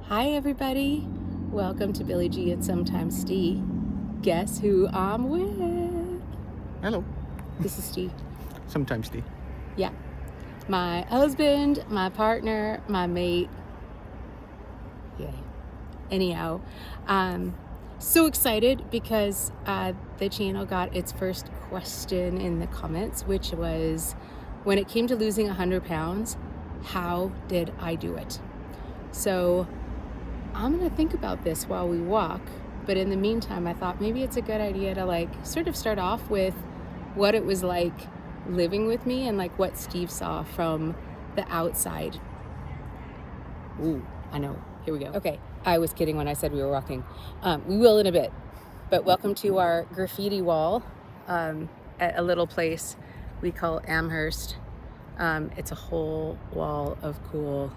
Hi everybody, welcome to Billy G and Sometimes Steve. Guess who I'm with? Hello. This is Steve. Sometimes Steve. Yeah, my husband, my partner, my mate. Yeah. Anyhow, so excited because the channel got its first question in the comments, which was, when it came to losing 100 pounds, how did I do it? So I'm gonna think about this while we walk, but in the meantime, I thought maybe it's a good idea to sort of start off with what it was like living with me and what Steve saw from the outside. Ooh, I know. Here we go. Okay, I was kidding when I said we were walking. We will in a bit, but welcome to our graffiti wall at a little place we call Amherst. It's a whole wall of cool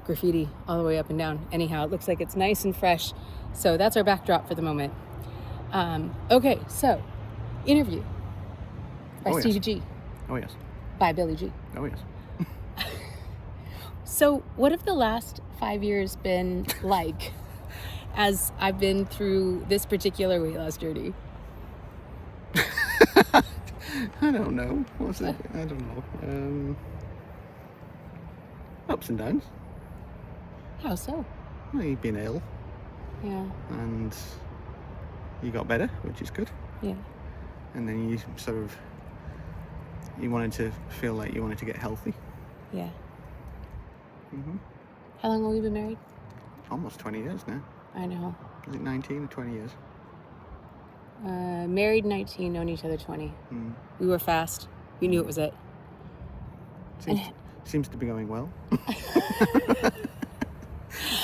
graffiti all the way up and down. Anyhow, it looks like it's nice and fresh. So that's our backdrop for the moment. Okay, so interview by Stevie G. Oh yes. By Billy G. Oh yes. So what have the last 5 years been like as I've been through this particular weight loss journey? I don't know. What's it? I don't know. Ups and downs. How so? Well, you've been ill Yeah. and you got better, which is good. Yeah. And then you wanted to feel like you wanted to get healthy. Yeah. Mm-hmm. How long have we been married? Almost 20 years now. I know. Is it 19 or 20 years? Married 19, known each other 20. Mm. We were fast. We knew it was it. Seems to be going well.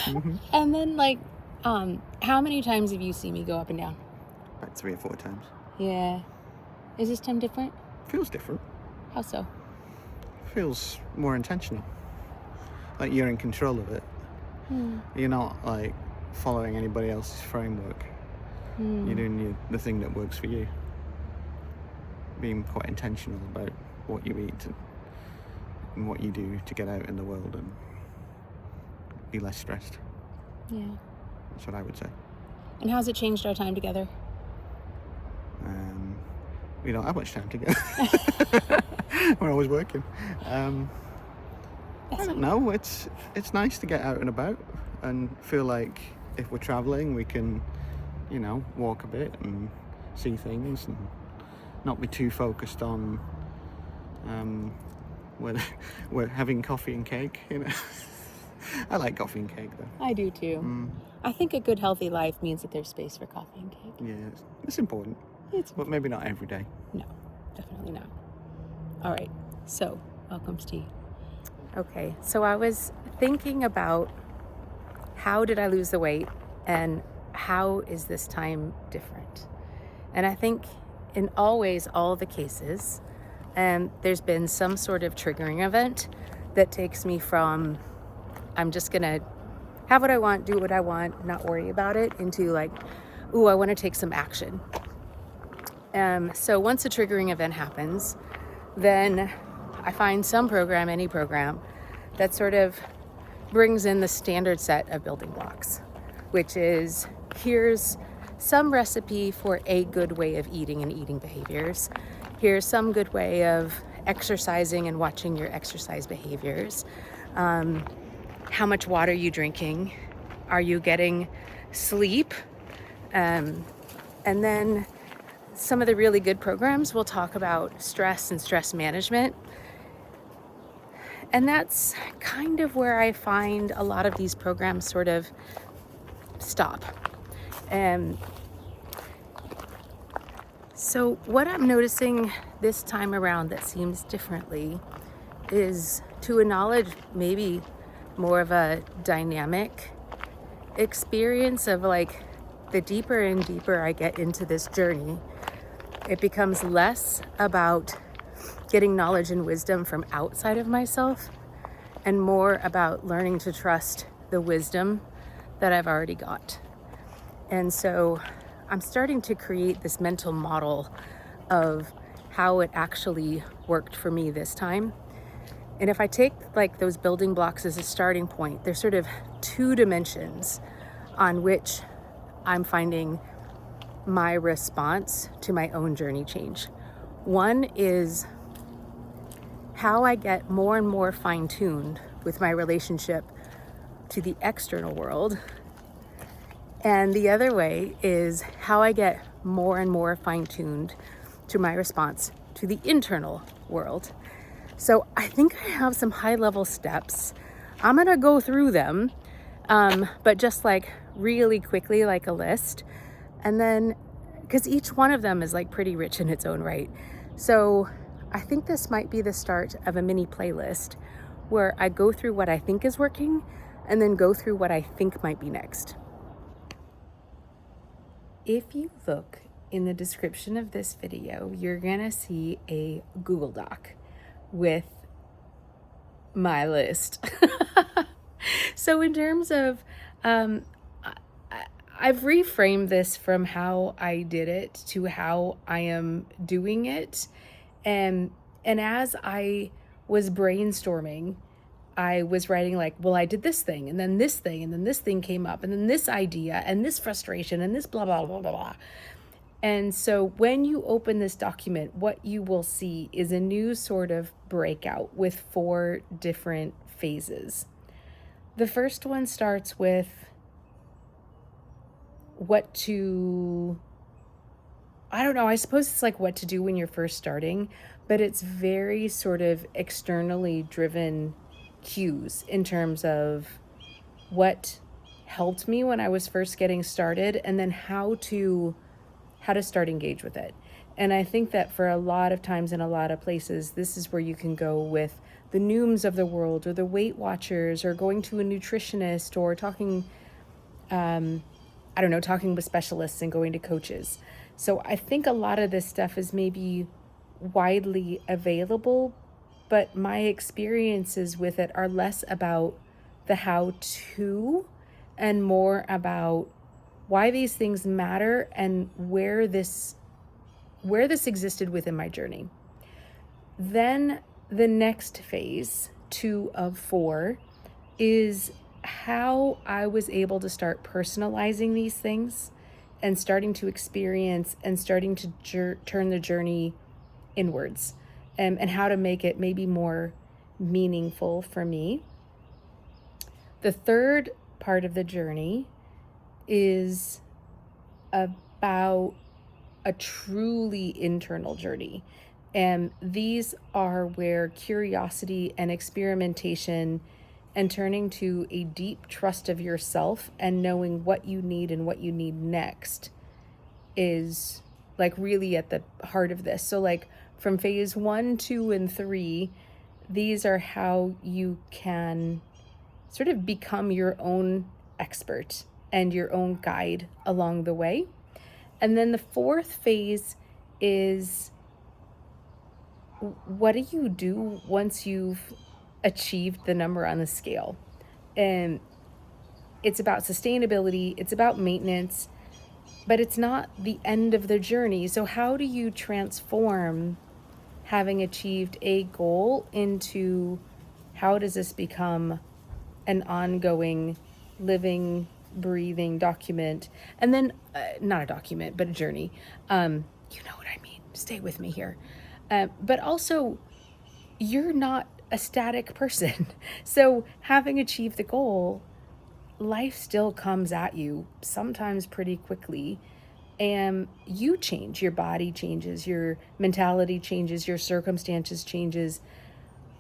Mm-hmm. And then how many times have you seen me go up and down? About 3 or 4 times. Yeah. Is this time different? Feels different. How so? Feels more intentional. Like you're in control of it. You're not following anybody else's framework. You're doing the thing that works for you. Being quite intentional about what you eat and what you do to get out in the world and be less stressed. Yeah. That's what I would say. And how's it changed our time together? We don't have much time together. We're always working. I don't know. It's nice to get out and about and feel like if we're traveling, we can, walk a bit and see things and not be too focused on whether we're having coffee and cake. I like coffee and cake though. I do too. I think a good healthy life means that there's space for coffee and cake. Yeah, it's important. But maybe not every day. No, definitely not. All right, so welcome, Steve. Okay, so I was thinking about how did I lose the weight and how is this time different? And I think in all the cases, there's been some sort of triggering event that takes me from I'm just gonna have what I want, do what I want, not worry about it, into ooh, I want to take some action. So once a triggering event happens, then I find some program, any program, that sort of brings in the standard set of building blocks, which is here's some recipe for a good way of eating and eating behaviors. Here's some good way of exercising and watching your exercise behaviors. How much water are you drinking? Are you getting sleep? And then some of the really good programs will talk about stress and stress management. And that's kind of where I find a lot of these programs sort of stop. So what I'm noticing this time around that seems differently is to acknowledge maybe more of a dynamic experience of the deeper and deeper I get into this journey, it becomes less about getting knowledge and wisdom from outside of myself and more about learning to trust the wisdom that I've already got. And so I'm starting to create this mental model of how it actually worked for me this time. And if I take like those building blocks as a starting point, there's sort of two dimensions on which I'm finding my response to my own journey change. One is how I get more and more fine-tuned with my relationship to the external world. And the other way is how I get more and more fine-tuned to my response to the internal world. So I think I have some high-level steps. I'm gonna go through them, but just like really quickly, like a list. And then, because each one of them is like pretty rich in its own right. So I think this might be the start of a mini playlist where I go through what I think is working and then go through what I think might be next. If you look in the description of this video, you're gonna see a Google Doc with my list. So in terms of, I've reframed this from how I did it to how I am doing it. And as I was brainstorming, I was writing like, well, I did this thing and then this thing and then this thing came up and then this idea and this frustration and this blah, blah, blah, blah, blah. And so when you open this document, what you will see is a new sort of breakout with 4 different phases. The first one starts with what to, I don't know, I suppose it's like what to do when you're first starting, but it's very sort of externally driven cues in terms of what helped me when I was first getting started and then how to start engage with it. And I think that for a lot of times in a lot of places, this is where you can go with the Nooms of the world or the Weight Watchers or going to a nutritionist or talking, talking with specialists and going to coaches. So I think a lot of this stuff is maybe widely available, but my experiences with it are less about the how-to and more about why these things matter and where this existed within my journey. Then the next phase, 2 of 4, is how I was able to start personalizing these things and starting to experience and starting to turn the journey inwards, and how to make it maybe more meaningful for me. The third part of the journey is about a truly internal journey. And these are where curiosity and experimentation and turning to a deep trust of yourself and knowing what you need and what you need next is like really at the heart of this. So like from phase 1, 2, and 3, these are how you can sort of become your own expert and your own guide along the way. And then the 4th phase is, what do you do once you've achieved the number on the scale? And it's about sustainability, it's about maintenance, but it's not the end of the journey. So how do you transform having achieved a goal into how does this become an ongoing, living, breathing document? And then, not a document, but a journey. You know what I mean. Stay with me here. But also, you're not a static person. So having achieved the goal, life still comes at you sometimes pretty quickly. And you change, your body changes, your mentality changes, your circumstances changes.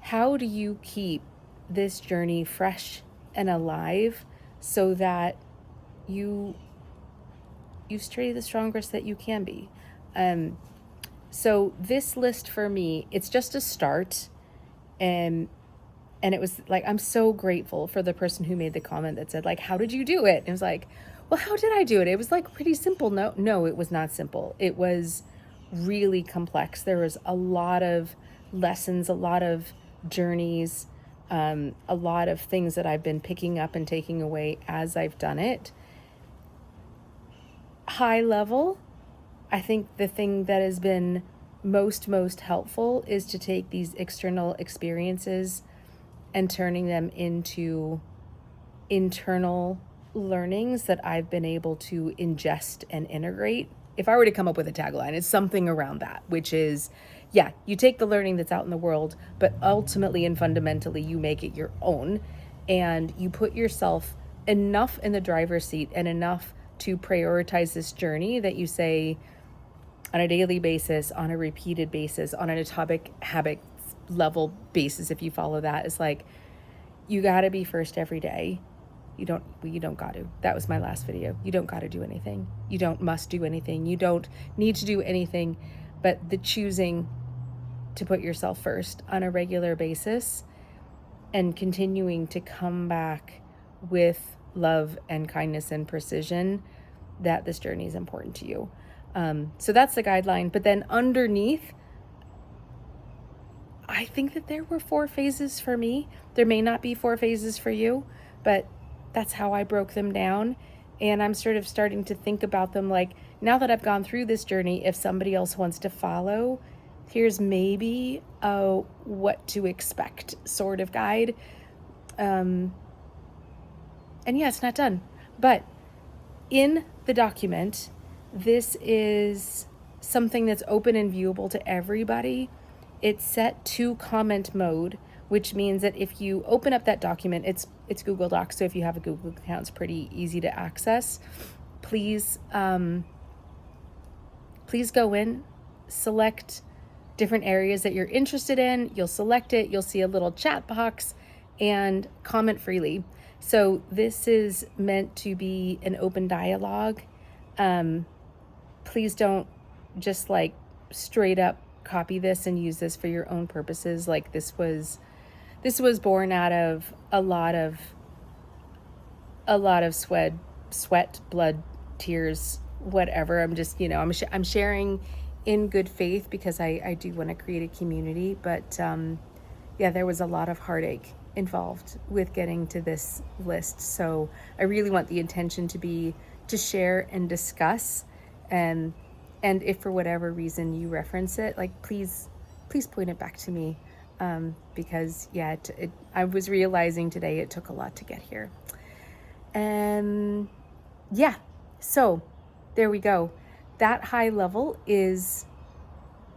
How do you keep this journey fresh and alive so that you stay the strongest that you can be? So this list for me, it's just a start. And it was like, I'm so grateful for the person who made the comment that said like, how did you do it? And it was like, well, how did I do it? It was like pretty simple. No, it was not simple. It was really complex. There was a lot of lessons, a lot of journeys, a lot of things that I've been picking up and taking away as I've done it. High level, I think the thing that has been most helpful is to take these external experiences and turning them into internal learnings that I've been able to ingest and integrate. If I were to come up with a tagline, it's something around that, which is, yeah, you take the learning that's out in the world, but ultimately and fundamentally, you make it your own, and you put yourself enough in the driver's seat and enough to prioritize this journey that you say, on a daily basis, on a repeated basis, on an atomic habit level basis, if you follow that, it's like, you got to be first every day. You don't got to. That was my last video. You don't got to do anything. You don't must do anything. You don't need to do anything, but the choosing to put yourself first on a regular basis and continuing to come back with love and kindness and precision, that this journey is important to you. So that's the guideline. But then underneath, I think that there were 4 phases for me. There may not be 4 phases for you, but that's how I broke them down. And I'm sort of starting to think about them like, now that I've gone through this journey, if somebody else wants to follow, here's maybe a what to expect sort of guide. And yeah, it's not done. But in the document, this is something that's open and viewable to everybody. It's set to comment mode, which means that if you open up that document, it's Google Docs, so if you have a Google account, it's pretty easy to access. Please go in, select different areas that you're interested in. You'll select it. You'll see a little chat box and comment freely. So this is meant to be an open dialogue. Please don't just like straight up copy this and use this for your own purposes. Like this was born out of a lot of sweat, blood, tears, whatever. I'm just, I'm sharing in good faith because I do want to create a community. But yeah, there was a lot of heartache involved with getting to this list. So I really want the intention to be to share and discuss. And if for whatever reason you reference it, like please point it back to me. Because yeah, I was realizing today it took a lot to get here. And yeah, so there we go. That high level is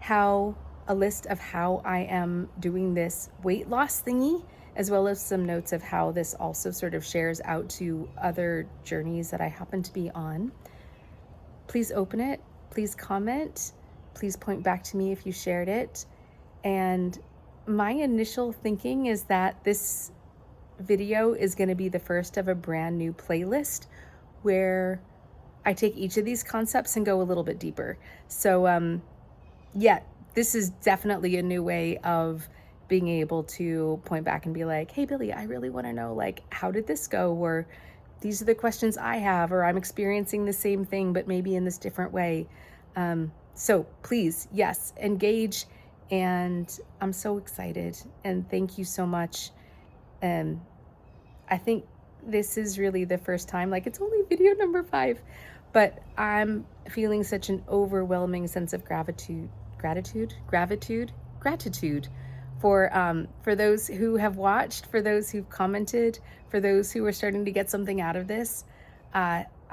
a list of how I am doing this weight loss thingy, as well as some notes of how this also sort of shares out to other journeys that I happen to be on. Please open it. Please comment. Please point back to me if you shared it. And my initial thinking is that this video is going to be the first of a brand new playlist where I take each of these concepts and go a little bit deeper. So yeah, this is definitely a new way of being able to point back and be like, hey, Billy, I really want to know, like, how did this go? Or these are the questions I have, or I'm experiencing the same thing, but maybe in this different way. So please, yes, engage. And I'm so excited. And thank you so much. I think this is really the first time, like it's only video number 5, but I'm feeling such an overwhelming sense of gratitude for those who have watched, for those who've commented, for those who are starting to get something out of this. I'm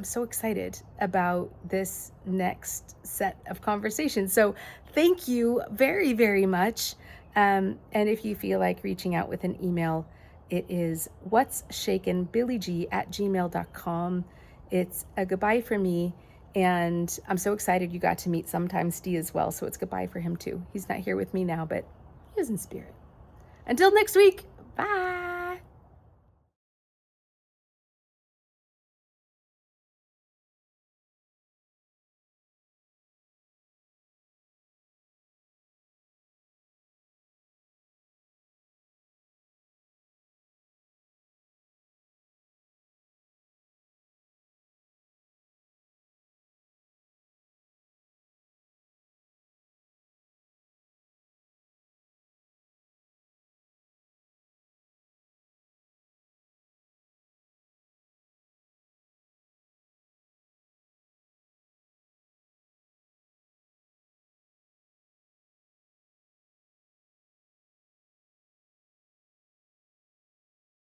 so excited about this next set of conversations. So thank you very, very much. And if you feel like reaching out with an email, it is whatsshakenbillyg@gmail.com. It's a goodbye for me. And I'm so excited you got to meet Sometimes Steve as well. So it's goodbye for him too. He's not here with me now, but he is in spirit. Until next week. Bye.